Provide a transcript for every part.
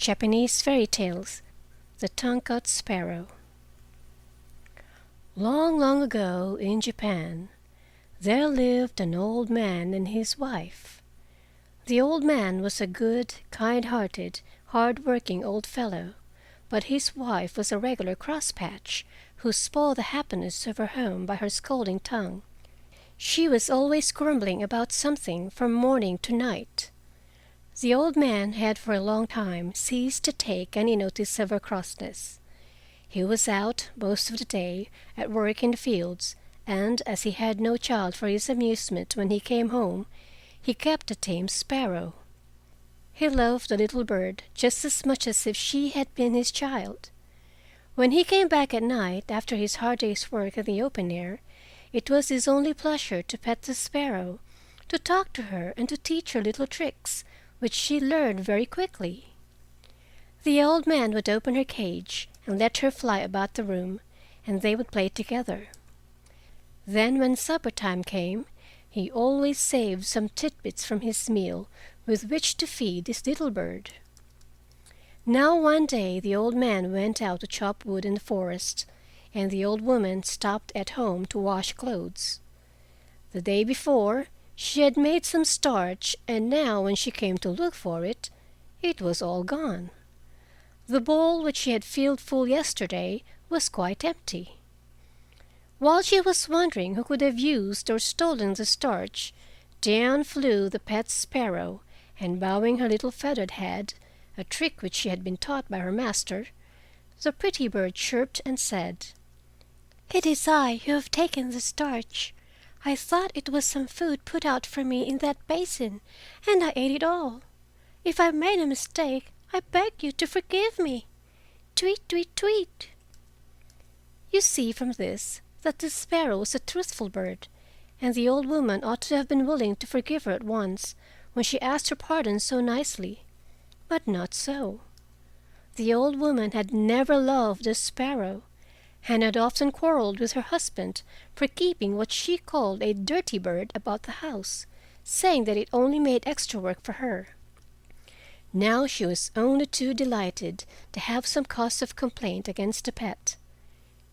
Japanese Fairy Tales, The Tongue-Cut Sparrow. Long, long ago in Japan, there lived an old man and his wife. The old man was a good, kind-hearted, hard-working old fellow, but his wife was a regular crosspatch who spoiled the happiness of her home by her scolding tongue. She was always grumbling about something from morning to night. The old man had for a long time ceased to take any notice of her crossness. He was out most of the day at work in the fields, and as he had no child for his amusement when he came home, he kept a tame sparrow. He loved the little bird just as much as if she had been his child. When he came back at night after his hard day's work in the open air, it was his only pleasure to pet the sparrow, to talk to her and to teach her little tricks, which she learned very quickly. The old man would open her cage and let her fly about the room, and they would play together. Then when supper time came, he always saved some tidbits from his meal with which to feed his little bird. Now one day the old man went out to chop wood in the forest, and the old woman stopped at home to wash clothes. The day before, she had made some starch, and now when she came to look for it, it was all gone. The bowl which she had filled full yesterday was quite empty. While she was wondering who could have used or stolen the starch, down flew the pet sparrow, and bowing her little feathered head, a trick which she had been taught by her master, the pretty bird chirped and said, "It is I who have taken the starch. I thought it was some food put out for me in that basin, and I ate it all. If I made a mistake, I beg you to forgive me. Tweet, tweet, tweet." You see from this that the sparrow was a truthful bird, and the old woman ought to have been willing to forgive her at once when she asked her pardon so nicely. But not so. The old woman had never loved the sparrow, and had often quarreled with her husband for keeping what she called a dirty bird about the house, saying that it only made extra work for her. Now she was only too delighted to have some cause of complaint against the pet.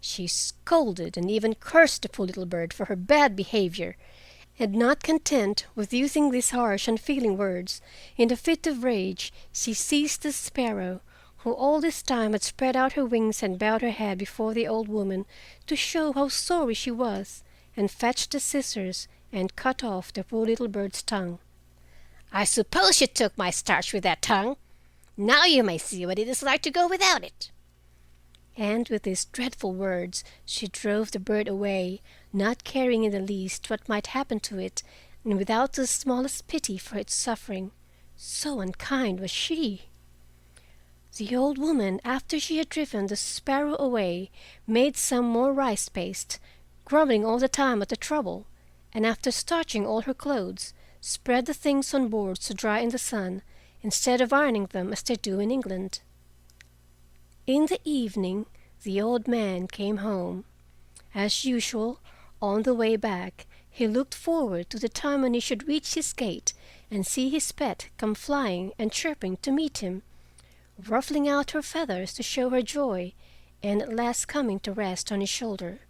She scolded and even cursed the poor little bird for her bad behavior, and not content with using these harsh, unfeeling words, in a fit of rage she seized the sparrow, who all this time had spread out her wings and bowed her head before the old woman to show how sorry she was, and fetched the scissors and cut off the poor little bird's tongue. "I suppose you took my starch with that tongue. Now you may see what it is like to go without it." And with these dreadful words she drove the bird away, not caring in the least what might happen to it, and without the smallest pity for its suffering. So unkind was she. The old woman, after she had driven the sparrow away, made some more rice paste, grumbling all the time at the trouble, and after starching all her clothes, spread the things on boards to dry in the sun, instead of ironing them as they do in England. In the evening the old man came home. As usual, on the way back, he looked forward to the time when he should reach his gate and see his pet come flying and chirping to meet him, ruffling out her feathers to show her joy, and at last coming to rest on his shoulder.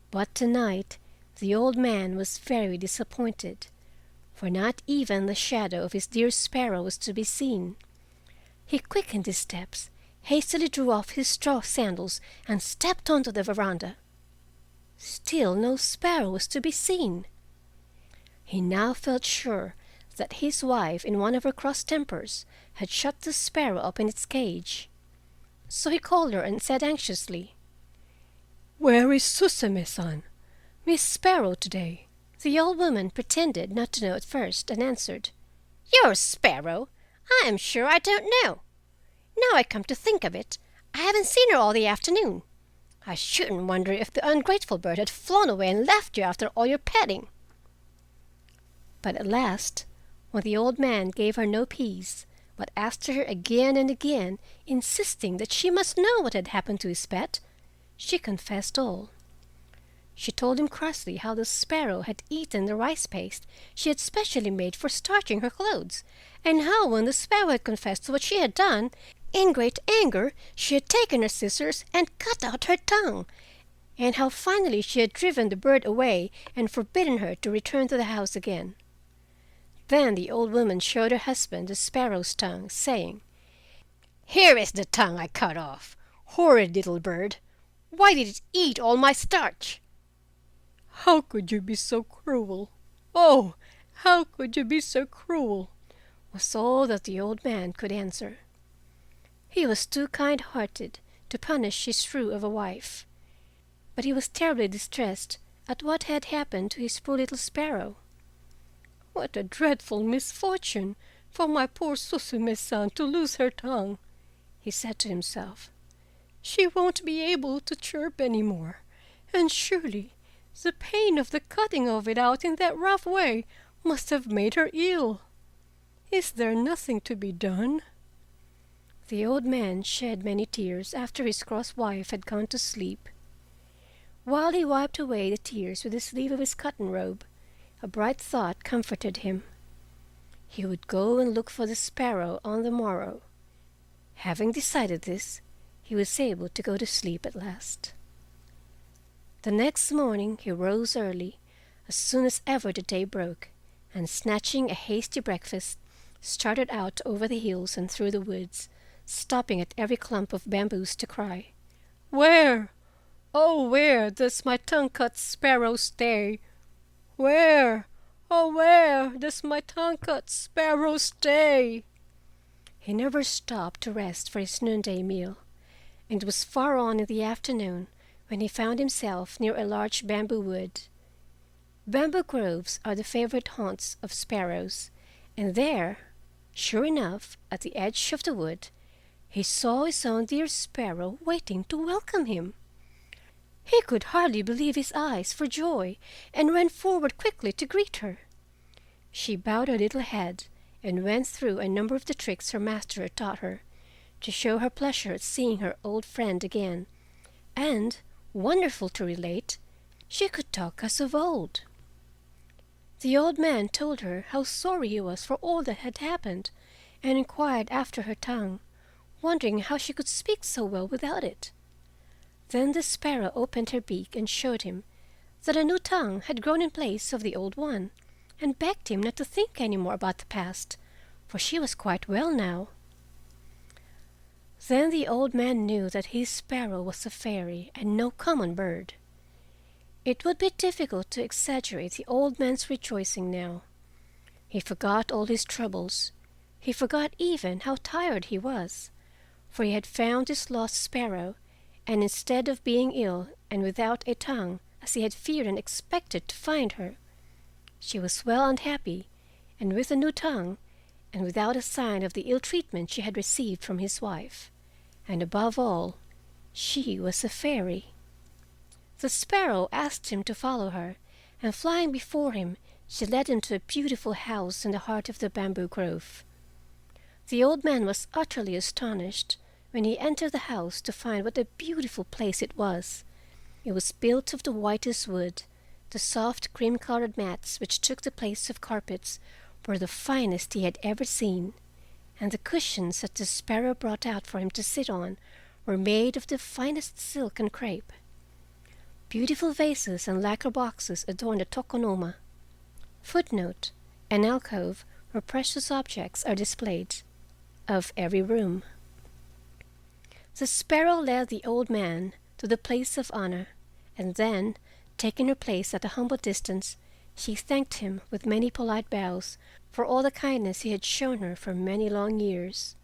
But tonight the old man was very disappointed, for not even the shadow of his dear sparrow was to be seen. He quickened his steps, hastily drew off his straw sandals, and stepped onto the veranda. Still no sparrow was to be seen. He now felt sure that his wife, in one of her cross tempers, had shut the sparrow up in its cage. So he called her and said anxiously, "Where is Suzume-san, Miss Sparrow, today?" The old woman pretended not to know at first, and answered, "Your sparrow? I am sure I don't know. Now I come to think of it, I haven't seen her all the afternoon. I shouldn't wonder if the ungrateful bird had flown away and left you after all your petting." But at last, when the old man gave her no peace, but asked her again and again, insisting that she must know what had happened to his pet, she confessed all. She told him crossly how the sparrow had eaten the rice paste she had specially made for starching her clothes, and how when the sparrow had confessed what she had done, in great anger she had taken her scissors and cut out her tongue, and how finally she had driven the bird away and forbidden her to return to the house again. Then the old woman showed her husband the sparrow's tongue, saying, "Here is the tongue I cut off. Horrid little bird! Why did it eat all my starch?" "How could you be so cruel? Oh, how could you be so cruel?" was all that the old man could answer. He was too kind-hearted to punish his shrew of a wife, but he was terribly distressed at what had happened to his poor little sparrow. "What a dreadful misfortune for my poor Suzume-san to lose her tongue," he said to himself. "She won't be able to chirp any more, and surely the pain of the cutting of it out in that rough way must have made her ill. Is there nothing to be done?" The old man shed many tears after his cross wife had gone to sleep. While he wiped away the tears with the sleeve of his cotton robe, a bright thought comforted him. He would go and look for the sparrow on the morrow. Having decided this, he was able to go to sleep at last. The next morning he rose early, as soon as ever the day broke, and snatching a hasty breakfast, started out over the hills and through the woods, stopping at every clump of bamboos to cry, "Where, oh where does my tongue-cut sparrow stay? Where, oh where does my tongue-cut sparrow stay?" He never stopped to rest for his noonday meal, and it was far on in the afternoon when he found himself near a large bamboo wood. Bamboo groves are the favorite haunts of sparrows, and there, sure enough, at the edge of the wood, he saw his own dear sparrow waiting to welcome him. He could hardly believe his eyes for joy, and ran forward quickly to greet her. She bowed her little head and went through a number of the tricks her master had taught her, to show her pleasure at seeing her old friend again, and, wonderful to relate, she could talk as of old. The old man told her how sorry he was for all that had happened, and inquired after her tongue, wondering how she could speak so well without it. Then the sparrow opened her beak and showed him that a new tongue had grown in place of the old one, and begged him not to think any more about the past, for she was quite well now. Then the old man knew that his sparrow was a fairy and no common bird. It would be difficult to exaggerate the old man's rejoicing now. He forgot all his troubles. He forgot even how tired he was, for he had found his lost sparrow, and instead of being ill and without a tongue, as he had feared and expected to find her, she was well and happy, and with a new tongue, and without a sign of the ill treatment she had received from his wife. And above all, she was a fairy. The sparrow asked him to follow her, and flying before him, she led him to a beautiful house in the heart of the bamboo grove. The old man was utterly astonished when he entered the house to find what a beautiful place it was. It was built of the whitest wood. The soft cream-colored mats which took the place of carpets were the finest he had ever seen, and the cushions that the sparrow brought out for him to sit on were made of the finest silk and crepe. Beautiful vases and lacquer boxes adorned the tokonoma. Footnote: an alcove where precious objects are displayed, of every room. The sparrow led the old man to the place of honor, and then, taking her place at a humble distance, she thanked him with many polite bows for all the kindness he had shown her for many long years.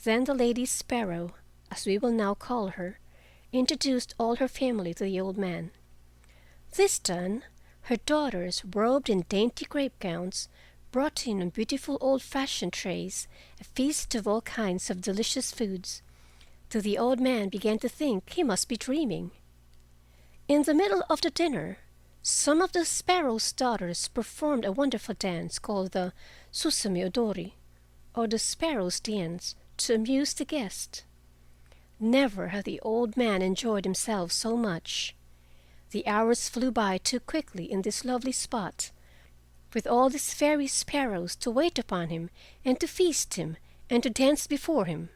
Then the lady sparrow, as we will now call her, introduced all her family to the old man. This done, her daughters, robed in dainty crepe gowns, brought in on beautiful old-fashioned trays a feast of all kinds of delicious foods, till the old man began to think he must be dreaming. In the middle of the dinner, some of the sparrow's daughters performed a wonderful dance called the Suzume Odori, or the sparrow's dance, to amuse the guest. Never had the old man enjoyed himself so much. The hours flew by too quickly in this lovely spot, with all these fairy sparrows to wait upon him and to feast him and to dance before him.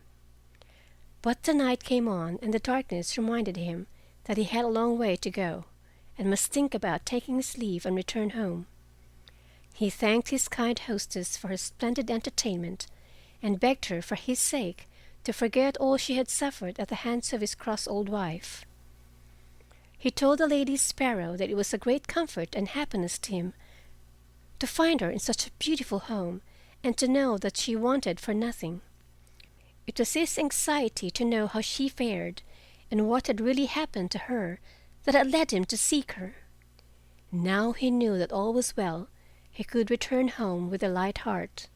But the night came on, and the darkness reminded him that he had a long way to go, and must think about taking his leave and return home. He thanked his kind hostess for her splendid entertainment, and begged her for his sake to forget all she had suffered at the hands of his cross old wife. He told the Lady Sparrow that it was a great comfort and happiness to him to find her in such a beautiful home, and to know that she wanted for nothing. It was his anxiety to know how she fared, and what had really happened to her, that had led him to seek her. Now he knew that all was well, he could return home with a light heart.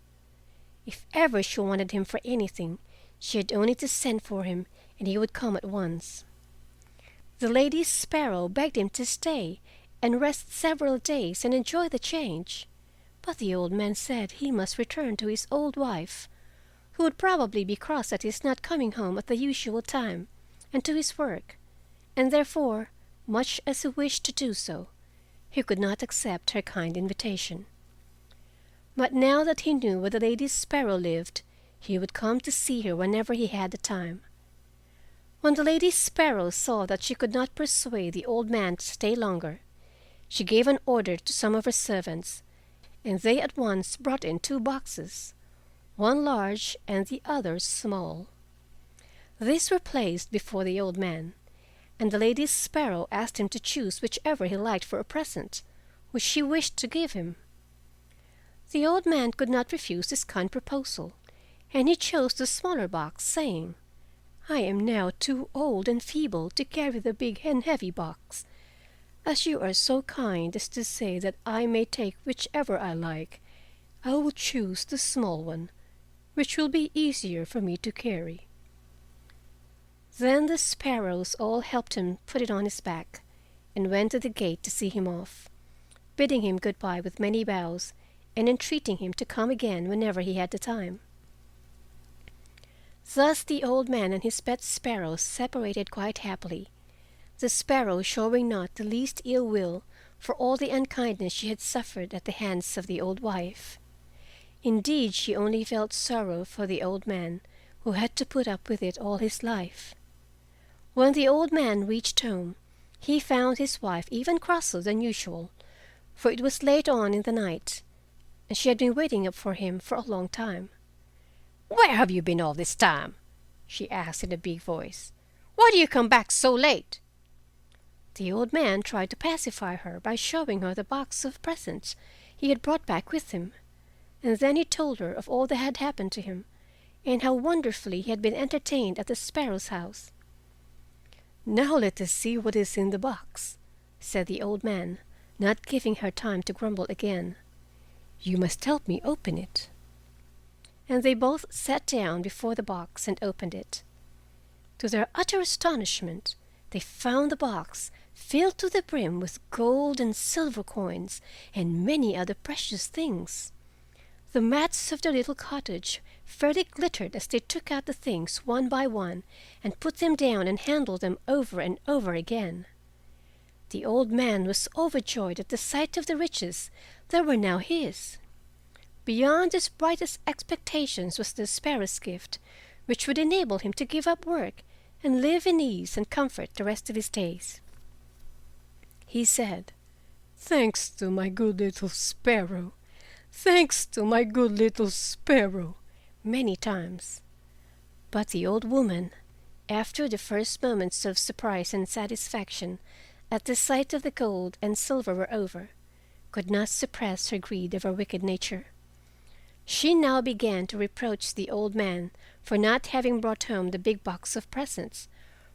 If ever she wanted him for anything, she had only to send for him, and he would come at once. The Lady Sparrow begged him to stay and rest several days and enjoy the change, but the old man said he must return to his old wife, who would probably be cross at his not coming home at the usual time, and to his work, and therefore, much as he wished to do so, he could not accept her kind invitation. But now that he knew where the Lady Sparrow lived, he would come to see her whenever he had the time. When the Lady Sparrow saw that she could not persuade the old man to stay longer, she gave an order to some of her servants, and they at once brought in 2 boxes, one large and the other small. These were placed before the old man, and the Lady Sparrow asked him to choose whichever he liked for a present, which she wished to give him. The old man could not refuse this kind proposal, and he chose the smaller box, saying, "I am now too old and feeble to carry the big and heavy box. As you are so kind as to say that I may take whichever I like, I will choose the small one, which will be easier for me to carry." Then the sparrows all helped him put it on his back, and went to the gate to see him off, bidding him good-bye with many bows, and entreating him to come again whenever he had the time. Thus the old man and his pet sparrow separated quite happily, the sparrow showing not the least ill will for all the unkindness she had suffered at the hands of the old wife. Indeed, she only felt sorrow for the old man, who had to put up with it all his life. When the old man reached home, he found his wife even crosser than usual, for it was late on in the night, and she had been waiting up for him for a long time. "Where have you been all this time?" she asked in a big voice. "Why do you come back so late?" The old man tried to pacify her by showing her the box of presents he had brought back with him, and then he told her of all that had happened to him, and how wonderfully he had been entertained at the sparrow's house. "Now let us see what is in the box," said the old man, not giving her time to grumble again. "You must help me open it." And they both sat down before the box and opened it. To their utter astonishment, they found the box filled to the brim with gold and silver coins and many other precious things. The mats of their little cottage fairly glittered as they took out the things one by one and put them down and handled them over and over again. The old man was overjoyed at the sight of the riches that were now his. Beyond his brightest expectations was the sparrow's gift, which would enable him to give up work and live in ease and comfort the rest of his days. He said, "Thanks to my good little sparrow, thanks to my good little sparrow," many times. But the old woman, after the first moments of surprise and satisfaction at the sight of the gold and silver were over, could not suppress her greed of her wicked nature. She now began to reproach the old man for not having brought home the big box of presents,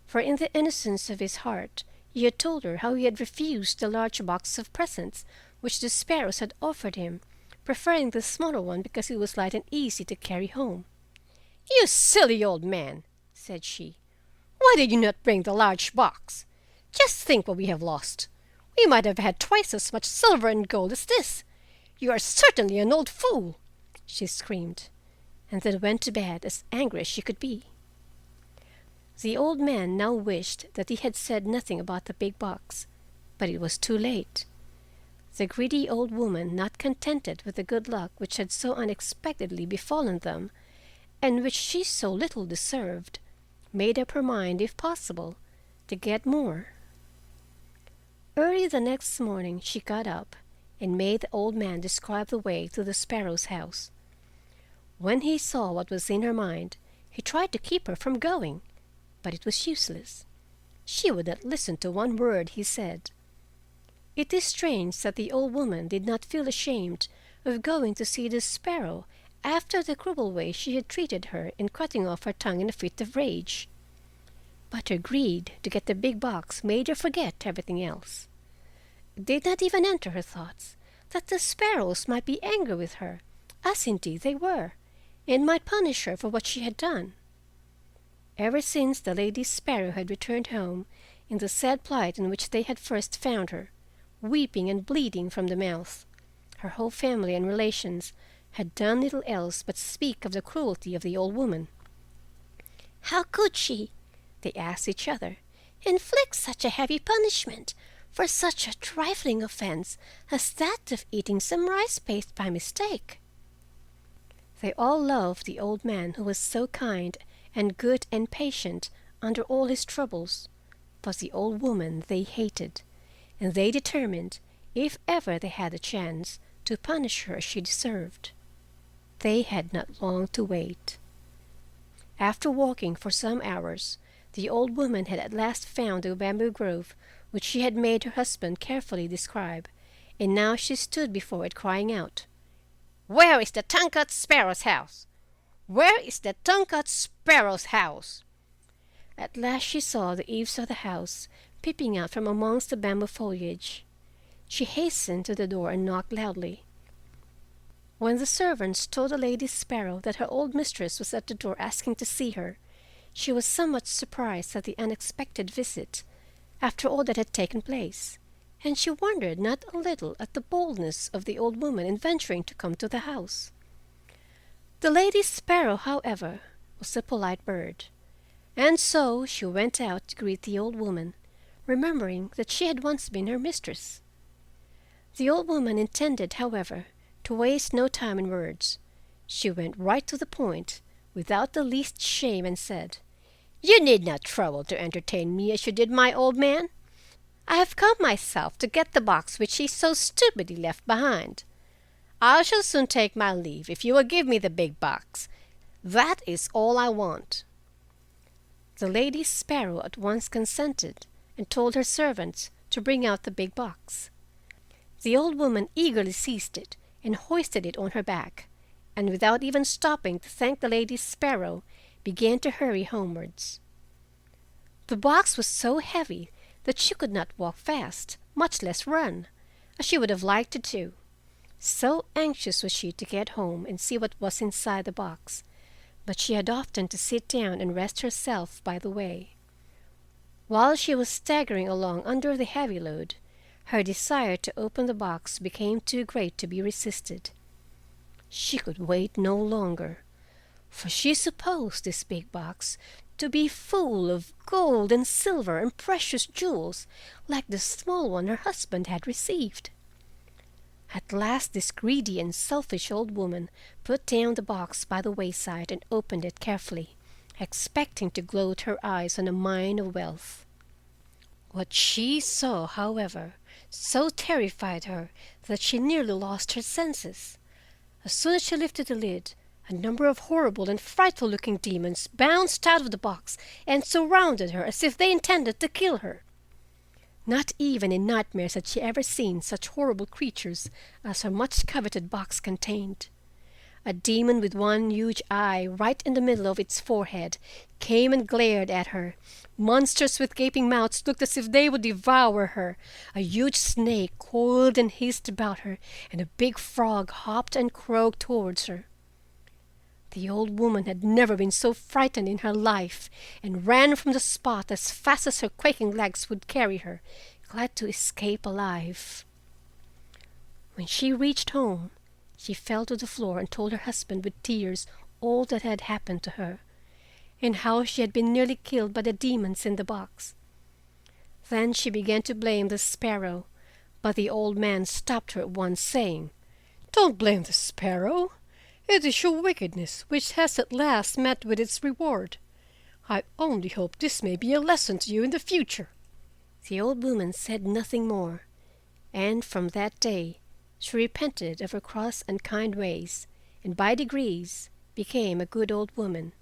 for in the innocence of his heart he had told her how he had refused the large box of presents which the sparrows had offered him, preferring the smaller one because it was light and easy to carry home. "You silly old man," said she, "why did you not bring the large box? Just think what we have lost. We might have had twice as much silver and gold as this. You are certainly an old fool," she screamed, and then went to bed as angry as she could be. The old man now wished that he had said nothing about the big box, But it was too late. The greedy old woman, not contented with the good luck which had so unexpectedly befallen them, and which she so little deserved, made up her mind, if possible, to get more. Early the next morning she got up and made the old man describe the way to the sparrow's house. When he saw what was in her mind, he tried to keep her from going, but it was useless. She would not listen to one word he said. It is strange that the old woman did not feel ashamed of going to see the sparrow after the cruel way she had treated her in cutting off her tongue in a fit of rage. But her greed to get the big box made her forget everything else. It did not even enter her thoughts that the sparrows might be angry with her, as indeed they were, and might punish her for what she had done. Ever since the lady sparrow had returned home in the sad plight in which they had first found her, weeping and bleeding from the mouth, her whole family and relations had done little else but speak of the cruelty of the old woman. "How could she," they asked each other, "inflict such a heavy punishment for such a trifling offense as that of eating some rice paste by mistake?" They all loved the old man, who was so kind and good and patient under all his troubles, but the old woman they hated, and they determined, if ever they had a chance, to punish her as she deserved. They had not long to wait. After walking for some hours, the old woman had at last found the bamboo grove which she had made her husband carefully describe, and now she stood before it crying out, "Where is the Tongue-Cut Sparrow's house? Where is the Tongue-Cut Sparrow's house?" At last she saw the eaves of the house peeping out from amongst the bamboo foliage. She hastened to the door and knocked loudly. When the servants told the lady sparrow that her old mistress was at the door asking to see her, she was somewhat surprised at the unexpected visit, after all that had taken place, and she wondered not a little at the boldness of the old woman in venturing to come to the house. The lady sparrow, however, was a polite bird, and so she went out to greet the old woman, remembering that she had once been her mistress. The old woman intended, however, to waste no time in words. She went right to the point, without the least shame, and said, "You need not trouble to entertain me as you did my old man. I have come myself to get the box which he so stupidly left behind. I shall soon take my leave if you will give me the big box. That is all I want." The lady sparrow at once consented, and told her servants to bring out the big box. The old woman eagerly seized it and hoisted it on her back, and without even stopping to thank the lady sparrow, began to hurry homewards. The box was so heavy that she could not walk fast, much less run, as she would have liked to do. So anxious was she to get home and see what was inside the box, but she had often to sit down and rest herself by the way. While she was staggering along under the heavy load, her desire to open the box became too great to be resisted. She could wait no longer, for she supposed this big box to be full of gold and silver and precious jewels, like the small one her husband had received. At last this greedy and selfish old woman put down the box by the wayside and opened it carefully, expecting to gloat her eyes on a mine of wealth. What she saw, however, so terrified her that she nearly lost her senses. As soon as she lifted the lid, a number of horrible and frightful-looking demons bounced out of the box and surrounded her as if they intended to kill her. Not even in nightmares had she ever seen such horrible creatures as her much-coveted box contained. A demon with one huge eye right in the middle of its forehead came and glared at her. Monsters with gaping mouths looked as if they would devour her. A huge snake coiled and hissed about her, and a big frog hopped and croaked towards her. The old woman had never been so frightened in her life, and ran from the spot as fast as her quaking legs would carry her, glad to escape alive. When she reached home, she fell to the floor and told her husband with tears all that had happened to her, and how she had been nearly killed by the demons in the box. Then she began to blame the sparrow, but the old man stopped her at once, saying, "Don't blame the sparrow. It is your wickedness which has at last met with its reward. I only hope this may be a lesson to you in the future." The old woman said nothing more, and from that day she repented of her cross and kind ways, and by degrees became a good old woman,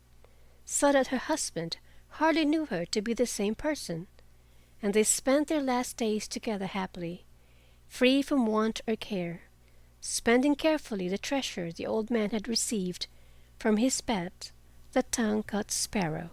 so that her husband hardly knew her to be the same person, and they spent their last days together happily, free from want or care, spending carefully the treasure the old man had received from his pet, the tongue-cut sparrow.